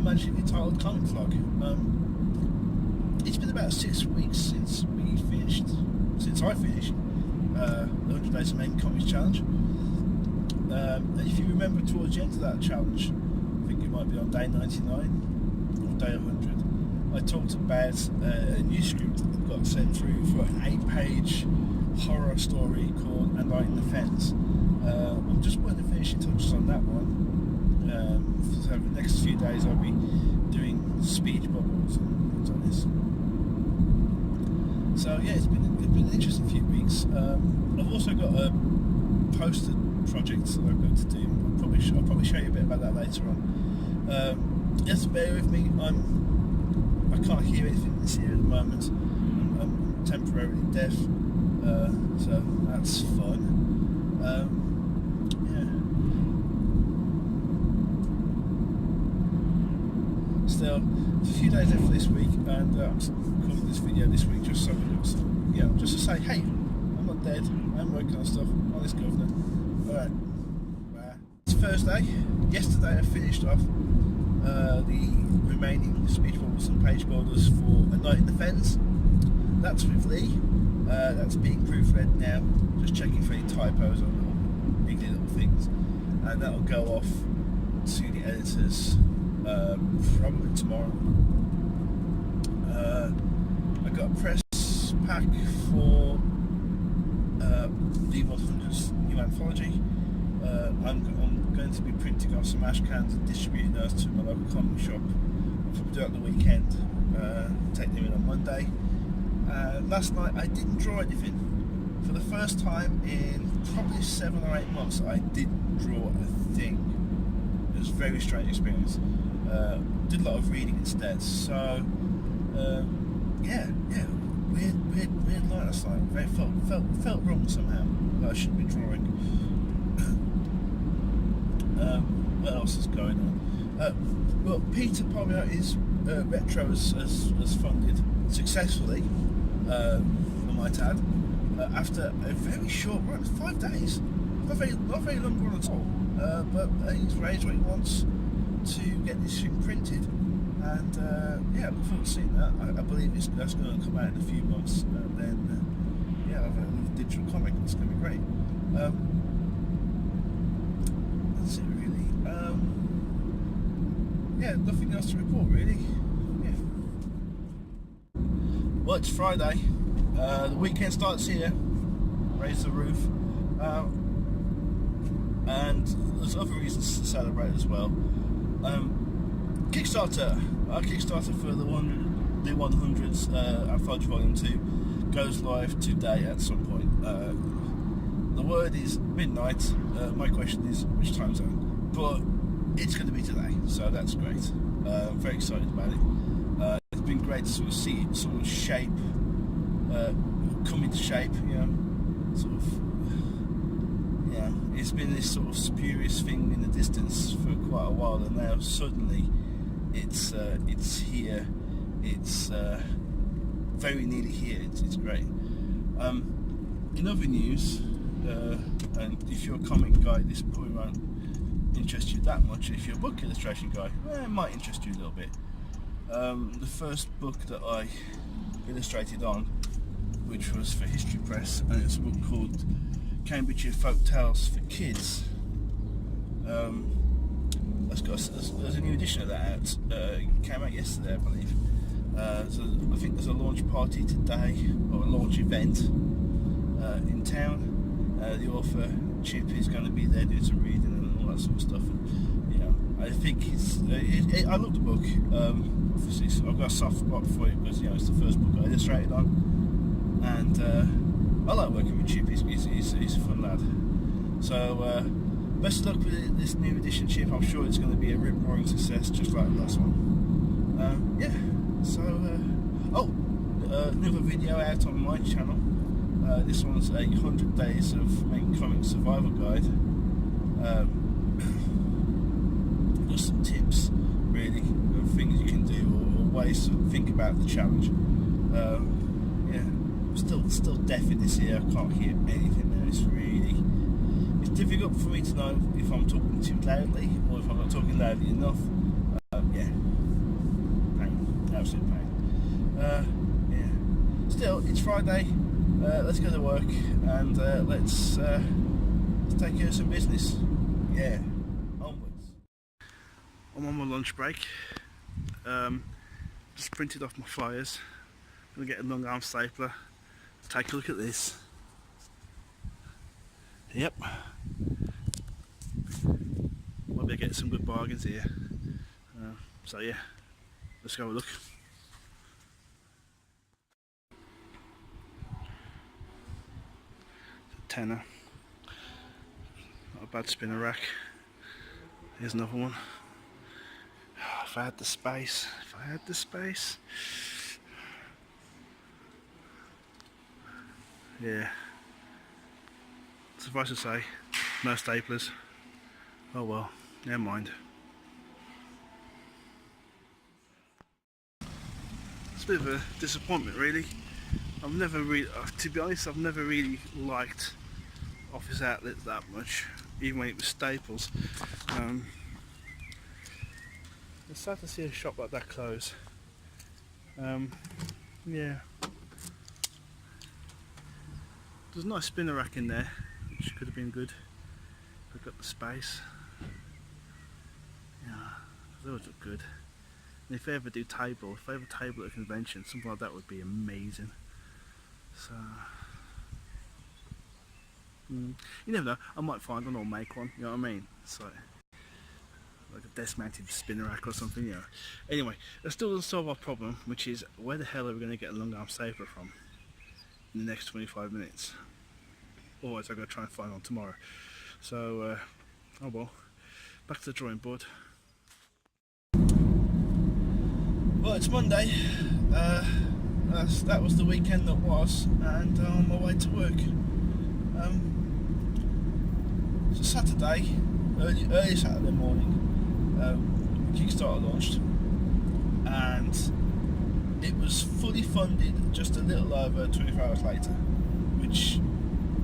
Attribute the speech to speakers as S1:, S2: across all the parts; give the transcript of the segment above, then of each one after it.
S1: unimaginatively titled comic vlog. It's been about 6 weeks since I finished the 100 Days of Making Comics Challenge. And if you remember towards the end of that challenge, I think it might be on day 99 or day 100, I talked about a new script that got sent through for an 8-page horror story called A Night in the Fens. I'm just putting the finishing touches on that one. So the next few days I'll be doing speech bubbles and things like this. So yeah, it's been an interesting few weeks. I've also got a posted project that I've got to do. I'll probably show you a bit about that later on. Just bear with me. I can't hear anything this year at the moment. I'm temporarily deaf, so that's fun. Still, it's a few days left for this week, and I'm recording this video this week just so just to say, hey, I'm not dead. I'm working on stuff. On this governor. All right. It's Thursday. Yesterday I finished off the remaining speech bubbles and page builders for A Night in the Fens. That's with Lee. That's being proofread now. Just checking for any typos or little things, and that'll go off to the editors probably tomorrow. I got a press pack for the 100's new anthology. I'm going to be printing off some ash cans and distributing those to my local comic shop. I'll probably do it on the weekend, take them in on Monday. Last night I didn't draw anything. For the first time in probably 7 or 8 months, I didn't draw a thing. It was a very strange experience. Did a lot of reading instead. So weird night last night. Felt wrong somehow. That I shouldn't be drawing. What else is going on? Well, Peter Pomerant's Retro has funded successfully, I might add, after a very short run, 5 days. Not very long run at all. But he's raised what he wants to get this thing printed, and I look forward to seeing that. I believe that's going to come out in a few months, and then I've got a digital comic. It's going to be great. That's it really. Nothing else to report really. Well, it's Friday. The weekend starts here. Raise the roof. And there's other reasons to celebrate as well. Kickstarter. Our Kickstarter for the 100's Anthology Volume 2 goes live today at some point. The word is midnight. My question is which time zone? But it's going to be today, so that's great. I'm very excited about it. It's been great to sort of see it sort of shape, come into shape, it's been this sort of spurious thing in the distance for quite a while, and now suddenly it's here. It's very nearly here. It's great. In other news, and if you're a comic guy, this probably won't interest you that much. If you're a book illustration guy, it might interest you a little bit. The first book that I illustrated on, which was for History Press, and it's a book called Cambridgeshire Folk Tales for Kids. There's a new edition of that out. It came out yesterday, I believe. So I think there's a launch party today, or a launch event in town. The author Chip is going to be there doing some reading and all that sort of stuff. And, I think I love the book. Obviously, so I've got a soft spot for it because it's the first book I illustrated on, and I like working with Chip. He's a fun lad. So best of luck with this new edition, Chip. I'm sure it's going to be a rip-roaring success, just like the last one. Another video out on my channel. This one's a 100 Days of Making Comics Survival Guide. Just some tips, really, of things you can do or ways to think about the challenge. I'm still deaf in this ear. I can't hear anything now. It's difficult for me to know if I'm talking too loudly or if I'm not talking loudly enough. absolute pain. Yeah. Still, it's Friday. Let's go to work and let's take care of some business. Yeah, onwards. I'm on my lunch break. Just printed off my flyers. I'm gonna get a long arm stapler. Take a look at this. Yep. Maybe I get some good bargains here. So yeah, let's go have a look. Tenner. Not a bad spinner rack. Here's another one. If I had the space, Yeah. Suffice to say, no staplers. Oh well, never mind. It's a bit of a disappointment, really. I've never really, to be honest, I've never really liked office outlets that much, even when it was Staples. It's sad to see a shop like that close. Yeah. There's a nice spinner rack in there, which could have been good. I've got the space. Yeah, those look good. And if I ever do table, if I ever table at a convention, something like that would be amazing. So, you never know, I might find one or make one, you know what I mean? So, like a desk mounted spinner rack or something, you know. Anyway, that still doesn't solve our problem, which is where the hell are we going to get a long arm stapler from in the next 25 minutes? Otherwise I've got to try and find one tomorrow. So, oh well, back to the drawing board. Well, it's Monday. That was the weekend that was, and I'm on my way to work. So Saturday, early Saturday morning, Kickstarter launched, and it was fully funded just a little over 24 hours later, which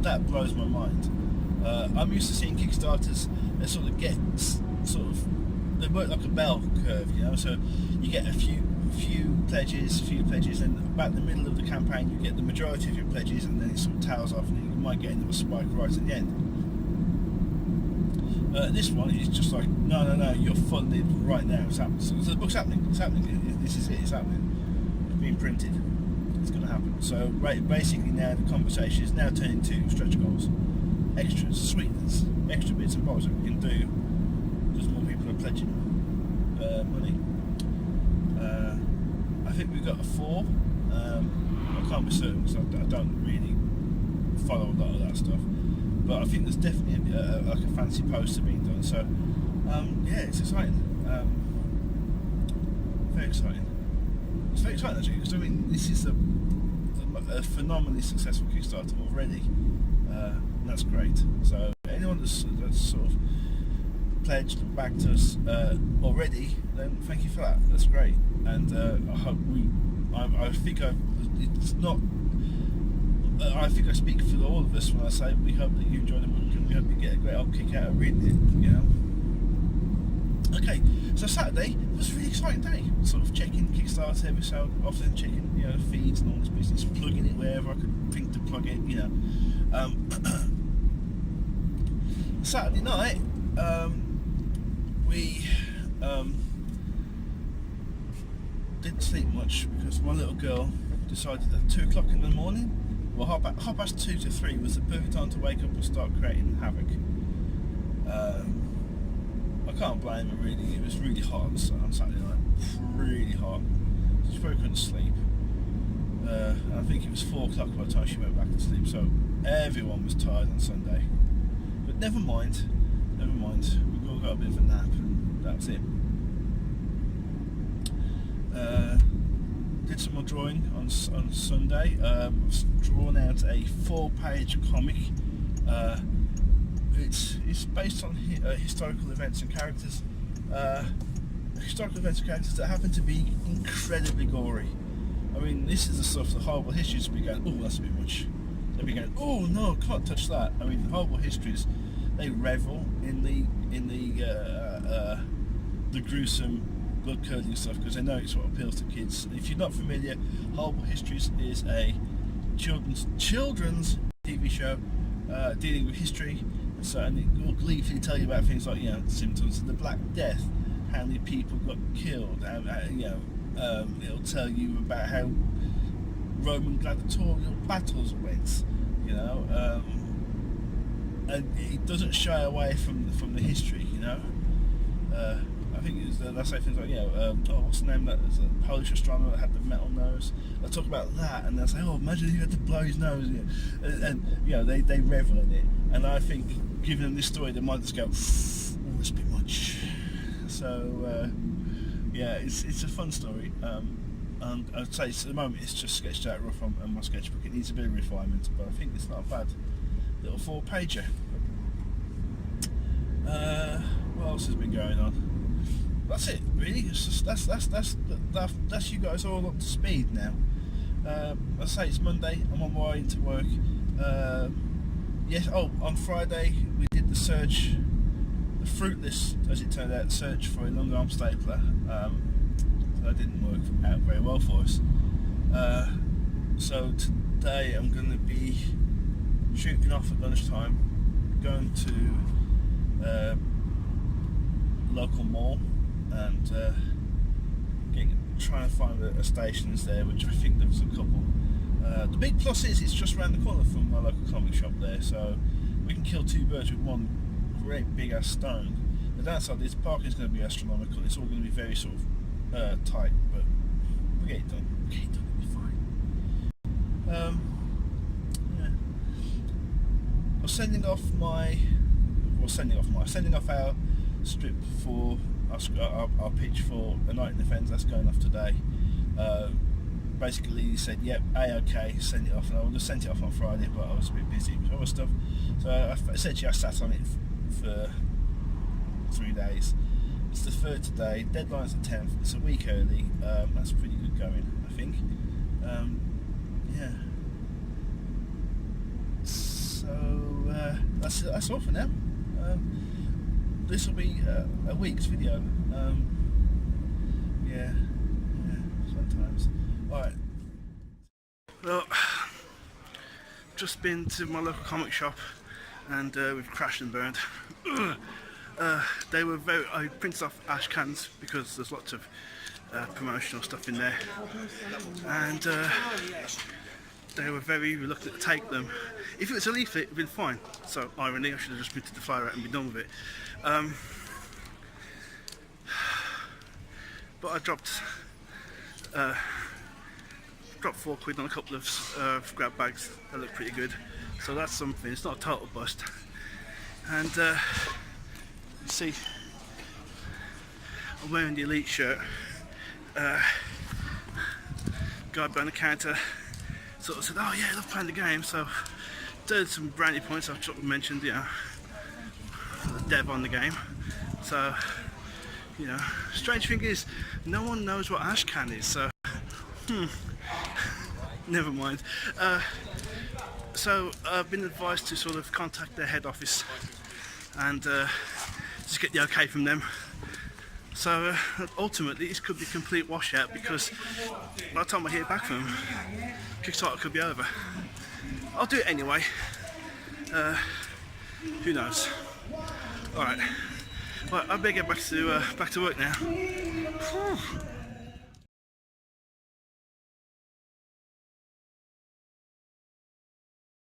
S1: that blows my mind. I'm used to seeing Kickstarters that sort of they work like a bell curve, you know. So you get a few pledges, and about the middle of the campaign you get the majority of your pledges, and then it sort of tails off, and you might get into a spike right at the end. This one is just like, no, you're funded right now. It's happening. So the book's happening. It's happening. This is it. It's happening. It's being printed. It's going to happen. So basically now the conversation is now turning to stretch goals, extras, sweeteners, extra bits and bobs that we can do because more people are pledging money. I think we've got a 4. I can't be certain because I don't really follow a lot of that stuff. But I think there's definitely like a fancy poster being done. So yeah, it's exciting. Very exciting. It's very exciting actually, because I mean this is a phenomenally successful Kickstarter already, and that's great. So anyone that's sort of pledged and backed us already, then thank you for that. That's great, and I hope I think I speak for all of us when I say we hope that you enjoy the book and we hope you get a great old kick out of reading it, you know. Okay, so Saturday was a really exciting day. Sort of checking Kickstarter every so often, checking, you know, feeds and all this business, plugging it wherever I could think to plug it, you know. Saturday night, we didn't sleep much because my little girl decided at 2 o'clock in the morning, well, half past 2 to 3 was the perfect time to wake up and start creating havoc. I can't blame her really. It was really hot on Saturday night, really hot. She probably couldn't sleep. I think it was 4 o'clock by the time she went back to sleep, so everyone was tired on Sunday. But never mind. We've all got a bit of a nap, and that's it. Did some more drawing on Sunday. Drawn out a 4-page comic. It's based on historical events and characters. Historical events and characters that happen to be incredibly gory. I mean, this is the stuff, the horrible histories be going, oh, that's a bit much. They'll be going, oh no, can't touch that. I mean, the horrible histories, they revel in the gruesome blood curdling stuff because they know it's what appeals to kids. If you're not familiar, Horrible Histories is a children's TV show dealing with history, and it will gleefully tell you about things like, you know, symptoms of the Black Death, how many people got killed, it'll tell you about how Roman gladiatorial battles went, you know, and it doesn't shy away from the history, you know. I think they'll say things like, what's the name of that? There's a Polish astronomer that had the metal nose. They'll talk about that, and they'll say, oh, imagine he had to blow his nose, and you know, they revel in it. And I think, giving them this story, they might just go, oh, that's a bit much. So it's a fun story. And I'd say at the moment it's just sketched out rough on my sketchbook. It needs a bit of refinement, but I think it's not a bad little 4-pager. What else has been going on? That's it, really. It's just, that's you guys all up to speed now. I say it's Monday. I'm on my way into work. On Friday we did the search, the fruitless, as it turned out, search for a long arm stapler. That didn't work out very well for us. So today I'm going to be shooting off at lunchtime, going to local mall and trying to find a stations there, which I think there's a couple. The big plus is it's just around the corner from my local comic shop there, so we can kill two birds with one great big ass stone. The downside is parking is going to be astronomical. It's all going to be very sort of tight, but we'll get it done. It'll be fine. I'm sending off our strip for our pitch for A Night in the Fens. That's going off today. Basically he said, yep, okay, send it off, and I would have sent it off on Friday, but I was a bit busy with other stuff, so essentially I sat on it for 3 days. It's the 3rd today, deadline's the 10th, it's a week early. That's pretty good going, I think. So that's all for now. This will be a week's video. Sometimes. Alright. Well, just been to my local comic shop and we've crashed and burned. They were I printed off ash cans because there's lots of promotional stuff in there, and they were very reluctant to take them. If it was a leaflet, it would have been fine. So irony, I should have just printed the flyer out and be done with it. But I dropped £4 on a couple of grab bags that look pretty good, so that's something. It's not a total bust. And you see, I'm wearing the Elite shirt. Guy behind the counter sort of said, oh yeah, I love playing the game, so did some brownie points. I've sort of mentioned, you know, the dev on the game. So, you know, strange thing is, no one knows what ash can is, so never mind. So I've been advised to sort of contact their head office and just get the okay from them. So ultimately this could be a complete washout, because by the time I hear back from them, Kickstarter could be over. I'll do it anyway. Who knows? Alright. Well, I better get back to work now.